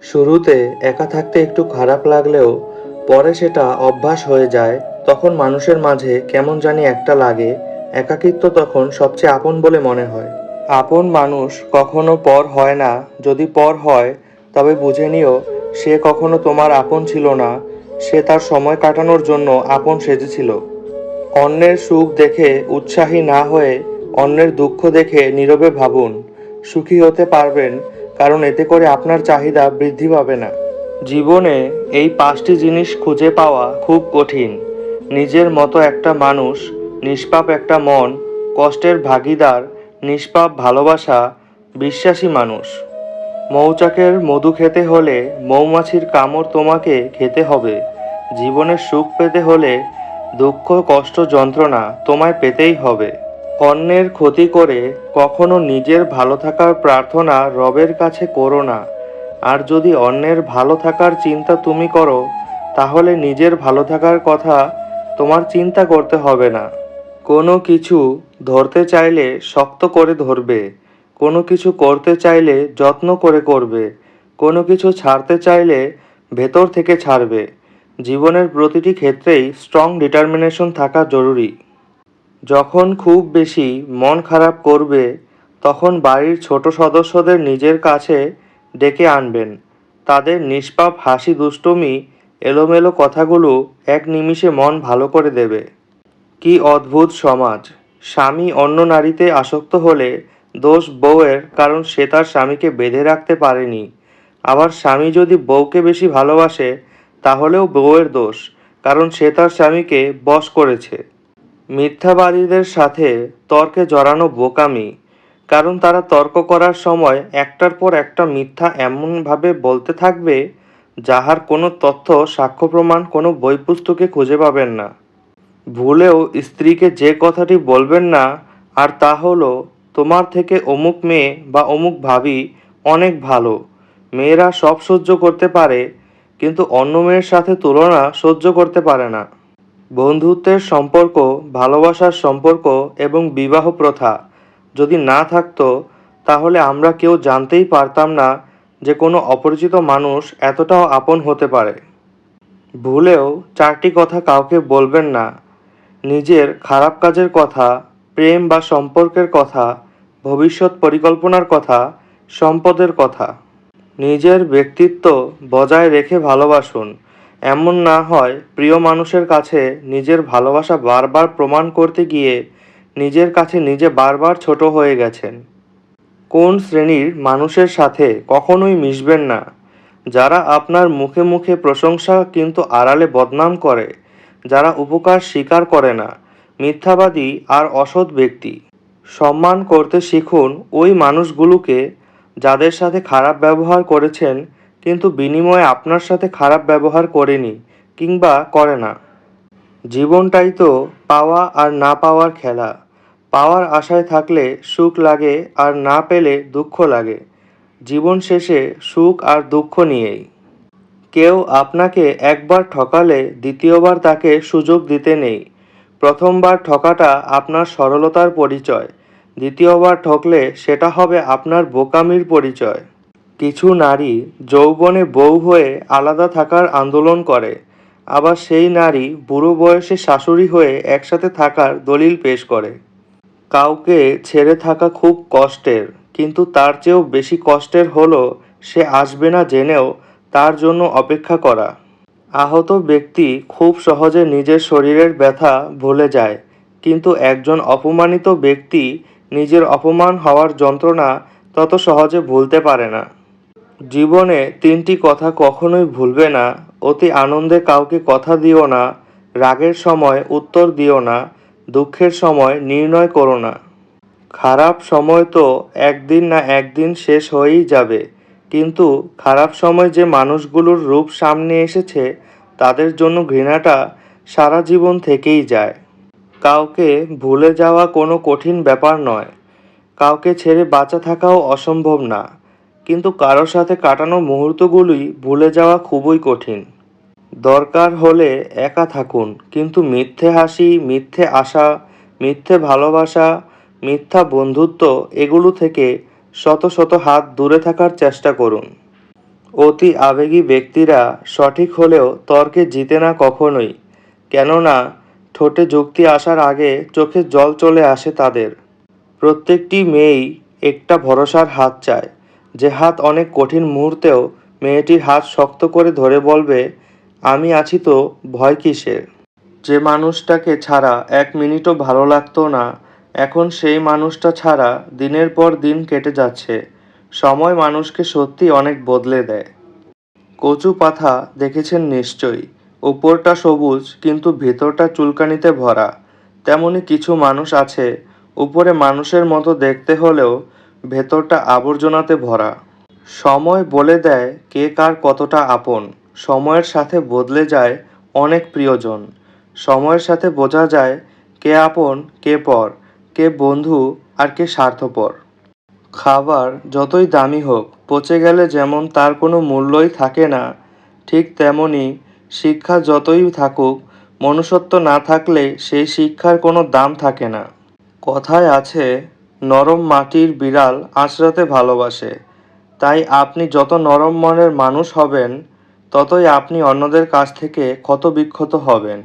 শুরুতে একা থাকতে একটু খারাপ লাগলেও পরে সেটা অভ্যাস হয়ে যায়। তখন মানুষের মাঝে কেমন জানি একটা লাগে। একাকিত্ব তখন সবচেয়ে আপন বলে মনে হয়। আপন মানুষ কখনো পর হয় না। যদি পর হয় তবে বুঝে নিও সে কখনো তোমার আপন ছিল না। সে তার সময় কাটানোর জন্য আপন সেজেছিল। অন্যের সুখ দেখে উৎসাহী না হয়ে অন্যের দুঃখ দেখে নীরবে ভাবুন। সুখী হতে পারবেন, কারণ এতে করে আপনার চাহিদা বৃদ্ধি পাবে না। জীবনে এই 5টি জিনিস খুঁজে পাওয়া খুব কঠিন: নিজের মতো একটা মানুষ, নিষ্পাপ একটা মন, কষ্টের ভাগীদার, নিষ্পাপ ভালোবাসা, বিশ্বাসী মানুষ। মৌচাকের মধু খেতে হলে মৌমাছির কামড় তোমাকে খেতে হবে। জীবনের সুখ পেতে হলে দুঃখ, কষ্ট, যন্ত্রণা তোমায় পেতেই হবে। অন্যের ক্ষতি করে কখনো নিজের ভালো থাকার প্রার্থনা রবের কাছে করো না। আর যদি অন্যের ভালো থাকার চিন্তা তুমি করো, তাহলে নিজের ভালো থাকার কথা তোমার চিন্তা করতে হবে না। কোনো কিছু ধরতে চাইলে শক্ত করে ধরবে, কোনো কিছু করতে চাইলে যত্ন করে করবে, কোনো কিছু ছাড়তে চাইলে ভেতর থেকে ছাড়বে। জীবনের প্রতিটি ক্ষেত্রেই স্ট্রং ডিটারমিনেশন থাকা জরুরি। যখন খুব বেশি মন খারাপ করবে, তখন বাড়ির ছোট সদস্যদের নিজের কাছে ডেকে আনবেন। তাদের নিষ্পাপ হাসি, দুষ্টুমি, এলোমেলো কথাগুলো এক নিমিষে মন ভালো করে দেবে। কি অদ্ভুত সমাজ! স্বামী অন্য নারীতে আসক্ত হলে দোষ বউয়ের, কারণ সে তার স্বামীকে বেঁধে রাখতে পারেনি। আবার স্বামী যদি বউকে বেশি ভালোবাসে, তাহলেও বউয়ের দোষ, কারণ সে তার স্বামীকে বশ করেছে। মিথ্যাবাদীদের সাথে তর্কে জড়ানো বোকামি, কারণ তারা তর্ক করার সময় একটার পর একটা মিথ্যা এমনভাবে বলতে থাকবে যাহার কোনো তথ্য, সাক্ষ্য প্রমাণ কোনো বই পুস্তকে খুঁজে পাবেন না। ভুলেও স্ত্রীকে যে কথাটি বলবেন না, আর তা হলো, তোমার থেকে অমুক মেয়ে বা অমুক ভাবি অনেক ভালো। মেয়েরা সব সহ্য করতে পারে, কিন্তু অন্য মেয়ের সাথে তুলনা সহ্য করতে পারে না। বন্ধুত্বের সম্পর্ক, ভালোবাসার সম্পর্ক এবং বিবাহ প্রথা যদি না থাকতো, তাহলে আমরা কেউ জানতেই পারতাম না যে কোনো অপরিচিত মানুষ এতটাও আপন হতে পারে। ভুলেও 4টি কথা কাউকে বলবেন না: নিজের খারাপ কাজের কথা, প্রেম বা সম্পর্কের কথা, ভবিষ্যৎ পরিকল্পনার কথা, সম্পদের কথা। নিজের ব্যক্তিত্ব বজায় রেখে ভালোবাসুন। এমন না হয় প্রিয় মানুষের কাছে নিজের ভালোবাসা বারবার প্রমাণ করতে গিয়ে নিজের কাছে নিজে বারবার ছোট হয়ে গেছেন। কোন শ্রেণীর মানুষের সাথে কখনোই মিশবেন না? যারা আপনার মুখে মুখে প্রশংসা কিন্তু আড়ালে বদনাম করে, যারা উপকার স্বীকার করে না, মিথ্যাবাদী আর অসৎ ব্যক্তি। সম্মান করতে শিখুন ওই মানুষগুলোকে যাদের সাথে খারাপ ব্যবহার করেছেন, কিন্তু বিনিময়ে আপনার সাথে খারাপ ব্যবহার করেনি কিংবা করে না। জীবনটাই তো পাওয়া আর না পাওয়ার খেলা। পাওয়ার আশায় থাকলে সুখ লাগে, আর না পেলে দুঃখ লাগে। জীবন শেষে সুখ আর দুঃখ নিয়েই। কেউ আপনাকে একবার ঠকালে দ্বিতীয়বার তাকে সুযোগ দিতে নেই। প্রথমবার ঠকাটা আপনার সরলতার পরিচয়, দ্বিতীয়বার ঠকলে সেটা হবে আপনার বোকামির পরিচয়। কিছু নারী যৌবনে বউ হয়ে আলাদা থাকার আন্দোলন করে, আবার সেই নারী বুড়ো বয়সে শাশুড়ি হয়ে একসাথে থাকার দলিল পেশ করে। কাউকে ছেড়ে থাকা খুব কষ্টের, কিন্তু তার চেয়েও বেশি কষ্টের হলো সে আসবে না জেনেও তার জন্য অপেক্ষা করা। আহত ব্যক্তি খুব সহজে নিজের শরীরের ব্যথা ভুলে যায়, কিন্তু একজন অপমানিত ব্যক্তি নিজের অপমান হওয়ার যন্ত্রণা তত সহজে ভুলতে পারে না। জীবনে 3টি কথা কখনোই ভুলবে না: অতি আনন্দে কাউকে কথা দিও না, রাগের সময় উত্তর দিও না, দুঃখের সময় নির্ণয় করো না। খারাপ সময় তো একদিন না একদিন শেষ হয়েই যাবে, কিন্তু খারাপ সময় যে মানুষগুলোর রূপ সামনে এসেছে তাদের জন্য ঘৃণাটা সারা জীবন থেকেই যায়। কাউকে ভুলে যাওয়া কোনো কঠিন ব্যাপার নয়, কাউকে ছেড়ে বাঁচা থাকাও অসম্ভব না, কিন্তু কারো সাথে কাটানো মুহূর্তগুলোই ভুলে যাওয়া খুবই কঠিন। দরকার হলে একা থাকুন, কিন্তু মিথ্যে হাসি, মিথ্যে আশা, মিথ্যে ভালোবাসা, মিথ্যা বন্ধুত্ব, এগুলো থেকে শত শত হাত দূরে থাকার চেষ্টা করুন। অতি আবেগী ব্যক্তিরা সঠিক হলেও তর্কে জিতে না কখনোই, কেননা ঠোঁটে যুক্তি আসার আগে চোখে জল চলে আসে তাদের। প্রত্যেকটি মেয়েই একটা ভরসার হাত চায়, যে হাত অনেক কঠিন মুহূর্তেও মেয়েটির হাত শক্ত করে ধরে বলবে, আমি আছি তো, ভয় কিসের। যে মানুষটাকে ছাড়া এক মিনিটও ভালো লাগতো না, এখন সেই মানুষটা ছাড়া দিনের পর দিন কেটে যাচ্ছে। সময় মানুষকে সত্যি অনেক বদলে দেয়। কচু পাতা দেখেছেন নিশ্চয়ই, উপরটা সবুজ কিন্তু ভেতরটা চুলকানিতে ভরা। তেমনি কিছু মানুষ আছে, উপরে মানুষের মতো দেখতে হলেও ভেতরটা আবর্জনাতে ভরা। সময় বলে দেয় কে কার কতটা আপন। সময়ের সাথে বদলে যায় অনেক প্রিয়জন। সময়ের সাথে বোঝা যায় কে আপন কে পর, কে বন্ধু আর কে স্বার্থপর। খাবার যতই দামি হোক, পচে গেলে যেমন তার কোনো মূল্যই থাকে না, ঠিক তেমনি শিক্ষা যতই থাকুক, মনুষ্যত্ব না থাকলে সেই শিক্ষার কোনো দাম থাকে না। কথায় আছে, নরম মাটির বিড়াল আঁচড়াতে ভালোবাসে। তাই আপনি যত নরম মনের মানুষ হবেন, ততই আপনি অন্যদের কাছ থেকে ক্ষতবিক্ষত হবেন।